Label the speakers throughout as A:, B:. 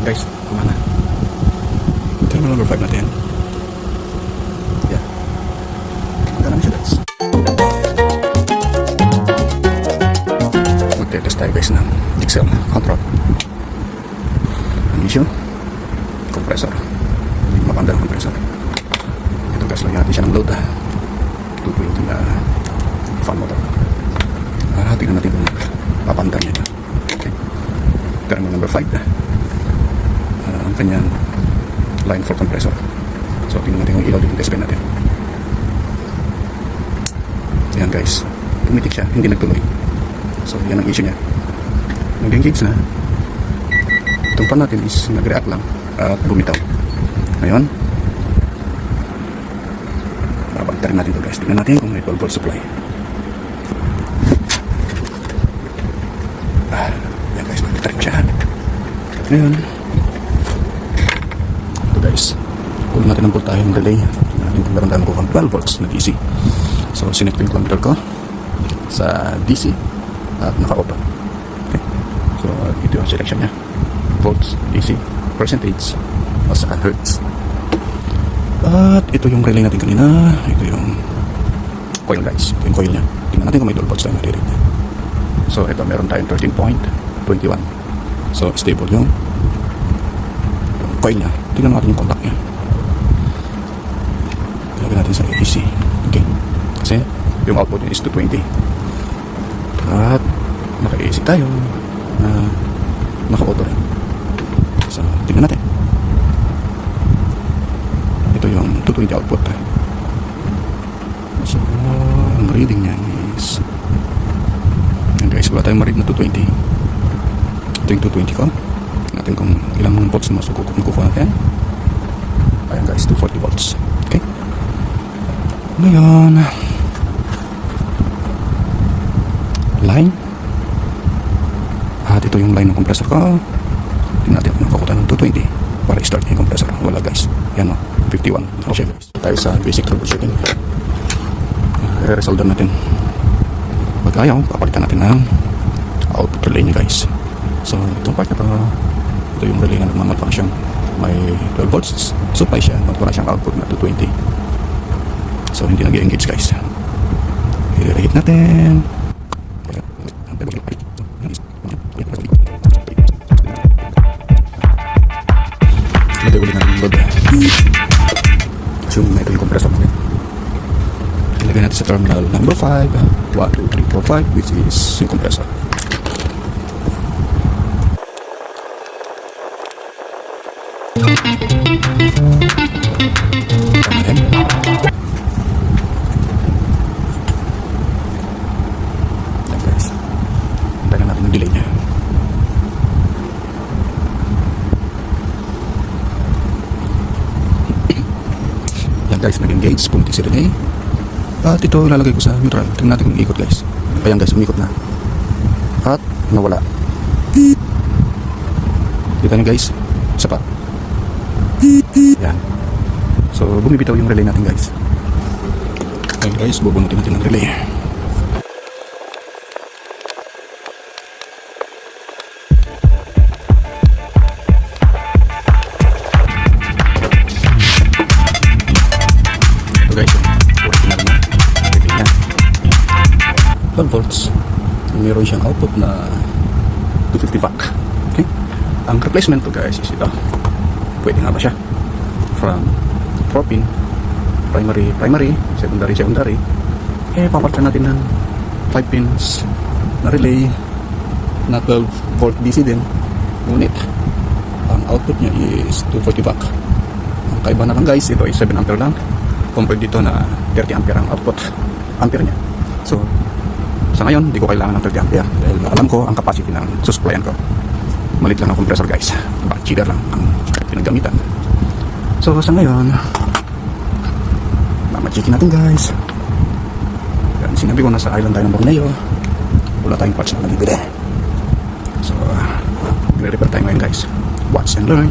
A: Guys, kumana. Terminal number 5 natin. Yeah. Magkano na siya guys. Magte-test tayo guys ng Excel control. Ang issue, compressor. Hindi ko mapanda ng compressor. Ito guys, lagyan natin siya ng load. Tutuloy ito na fan motor. Tignan natin kung papanda niya ito. Okay. Terminal number 5. Ang kanyang line for compressor. So tingnan natin kung ilaw dito test pen natin. Ayan guys, pumitik siya, hindi nagtuloy. So yan ang issue niya. Nag-engage na. Itong fan natin is nag-react lang at bumitaw. Ngayon, babagtarin natin ito guys. Tingnan natin kung may 12 volt supply. Ayan guys, babagtarin ko siya. Ngayon, ito guys, kunin natin ang voltahe ng relay. Tingnan natin kung meron ko 12 volts na DC. So sinect ko yung kilometer ko sa DC at naka-open. Okay. So ito yung selection niya. Volts, DC, percentage, o sa hertz. At ito yung relay natin kanina. Ito yung coil guys. Ito yung coil niya. Tingnan natin kung may 12 volts tayo maririg. So ito meron tayong 13.21. So stable yung coil niya. Tingnan natin yung contact niya. Ilagay natin sa AC. Okay. Kasi yung output niya is 220. At naka-AC tayo na naka-auto rin. So tingnan natin. Ito yung 220 output. So ang reading niya is, yan guys, wala tayong ma-read na 220. Ito yung 220 ko. Natin kung ilang volts na masukukuha natin. Ayan guys, 240 volts. Okay. Ngayon, line. At ito yung line ng compressor ko. Tingnan natin kung makakuha ng 220 para i-start yung compressor. Wala guys. Yan o, 51. Okay guys. Tayo sa basic troubleshooting. I-resolve natin. Pag ayaw, papalitan natin ng output relay niya guys. So itong part na ito yung relay na nagmamalfunction. May 12 volts supply siya, at wala siyang output na 220. So hindi nag-engage guys. I-rate natin. Nag-ulit natin yung load. Assume na ito yung compressor natin. Ilagay natin sa terminal number 5. 1, 2, 3, 4, 5, which is yung compressor. Tagan natin yung delay niya. Yan guys, nag-engage, pumitik si relay. At ito lalagay ko sa neutral. Tingnan natin kung ikot guys. Ayan guys, umikot na. At nawala. Kita nyo guys, isa pa. Yan. So bumibitaw yung relay natin guys. Ayan guys, bubunutin natin ang relay. Ito guys, original na relay niya. 12 volts. Meron siyang output na 250 watt. Okay. Ang replacement ko guys is ito. Pwede nga ba siya? From 4 pin, primary, secondary. Papalitan natin ng 5 pins na relay na 12 volt DC din. Ngunit ang output niya is 240 watt. Ang kaiba na lang guys, ito is 7 ampere lang. Compared dito na 30 ampere ang output ampere niya. So sa ngayon, hindi ko kailangan ng 30 ampere dahil alam ko ang capacity ng susupplyan ko. Malit lang ang compressor guys. Cheater lang ang pinagamitan. So sa ngayon, mamachikin natin guys. Yan, sinabi ko nasa island tayo ng Borneo. Wala tayong parts na nabibili. So nire-repair tayo ngayon guys. Watch and learn.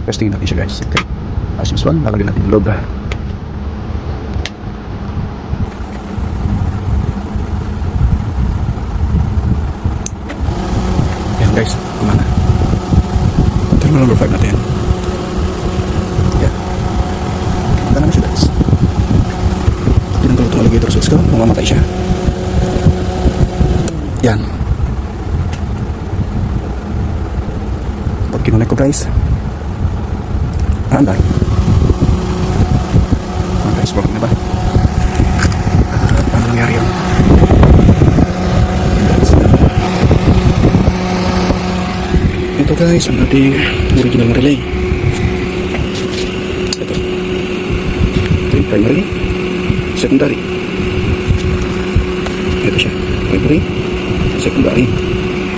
A: Testing natin siya guys. Okay. As usual, lalagyan natin yung load. Yan guys, kumana. Terminal number 5 natin. Yan. Kumana na siya guys. Tinanggal itong alligator suits ko, mamamatay siya. Yan. Pag kinunik ko guys, anday. Guys, work na ba? Paano nangyari yun? Ito guys, ang ating original na relay. Ito. Ito yung primary, secondary. Ito siya. Primary, secondary.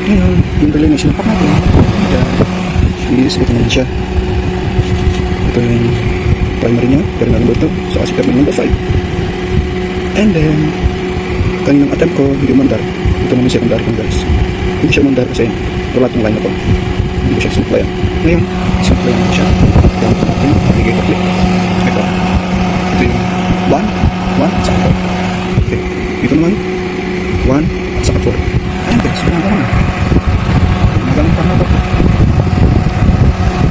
A: Ngayon, yung relay na sinapak natin. Kaya, i-disconnect natin siya. Ito yung primary niya, terminal number 2, saka si terminal number 5. And then, kaninang attempt ko, hindi umandar. Ito naman yung secondary ko guys. Hindi siya umandar kasi wala itong line na to. Hindi ko siya sinumplayan. Ngayon, sinumplayan ko siya. Kaya ito natin, bigay ko click. Ito. Ito yung 1, 1, at saka 4. Okay. Ito naman, 1, at saka 4. Ayan guys, gumagana na. Gumagana pa na ito.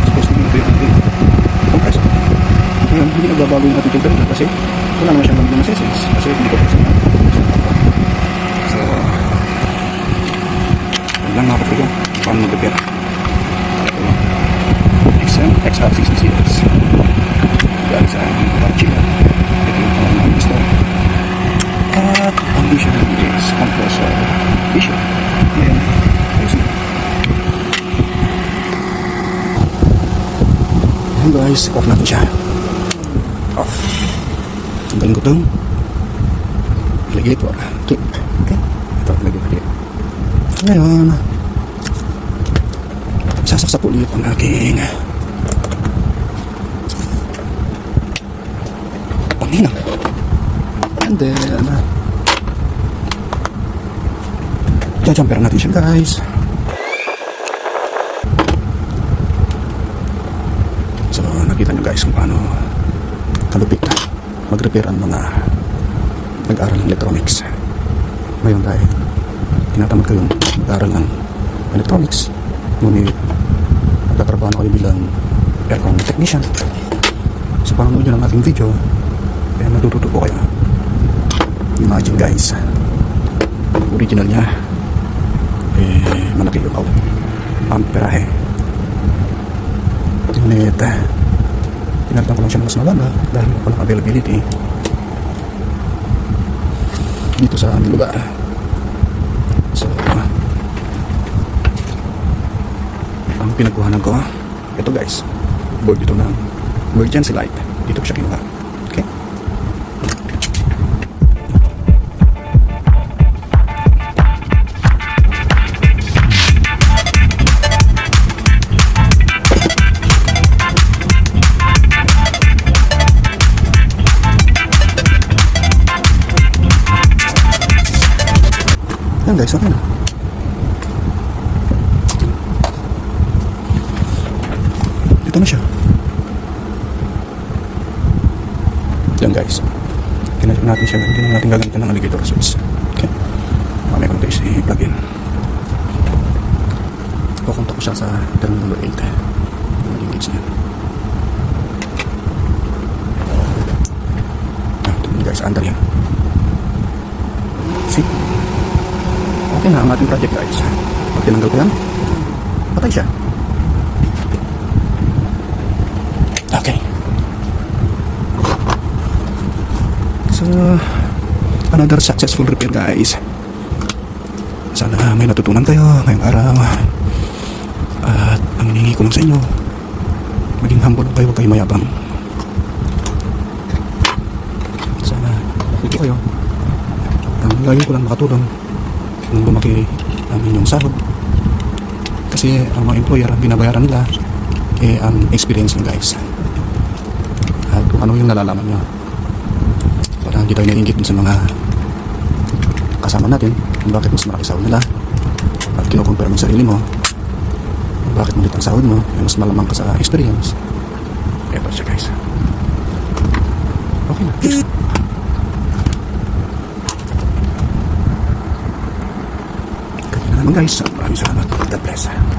A: Supposed to be ito yung ating compressor. Ngayon, hindi nagbabago yung ating temperature kasi wala naman siyang magandang settings kasi hindi ko kasi so yun lang mga kapatid ko paano mag-repair XM XR66 galing sa Chile. Ito yung mga install at ang issue is compressor issue. Ngayon ayusin ayan guys, off natin siya. Off. Tanggalin ko itong alligator clip. Okay. Ito alligator clip. Ngayon, sasaksak ulit ang aking panghina. And then, jumper natin siya guys. So, nakita nyo guys kung paano kalupit na mag-repair ang mga nag-aral ng electronics. Ngayon dahil tinatamad kayong mag-aral ng electronics, ngunit nagtatrabaho na kayo bilang aircon technician, so panonood nyo ng ating video kaya matututo po kayo. Imagine guys, original nya malaki yung amperahe, ngunit pinalitan ko lang siya ng mas mababa dahil walang availability dito sa aming lugar. So ang pinagkuhanan ko ito guys, board ito ng emergency light. Dito ko siya kinuha. Okay. Yan guys, okay na. Ito na siya. Yan guys. Kinalik natin siya. Hindi na natin gagamitan ng alligator switch. Okay. Mamaya ko na guys i-plug in. Kukunta ko siya sa terminal number 8. Yung gauge niya. Ito na guys, under yan. See? Okay na ang ating project guys. Pag tinanggal ko yan, patay siya. Okay. So, another successful repair guys. Sana may natutunan kayo ngayong araw. At ang hinihingi ko lang sa inyo, maging humble kayo, huwag kayo mayabang. Sana ito kayo. Ang lagi ko lang makatulong nung lumaki ang inyong sahod, kasi ang mga employer ang binabayaran nila ang experience nyo guys, at kung ano yung nalalaman nyo, para hindi tayo nainggit sa mga kasama natin kung bakit mas malaki sahod nila at kinukumpara mo yung sarili mo kung bakit malit ang sahod mo, mas malamang ka sa experience. Ito siya guys. Okay na. Ganyan na naman guys. Maraming salamat. God bless.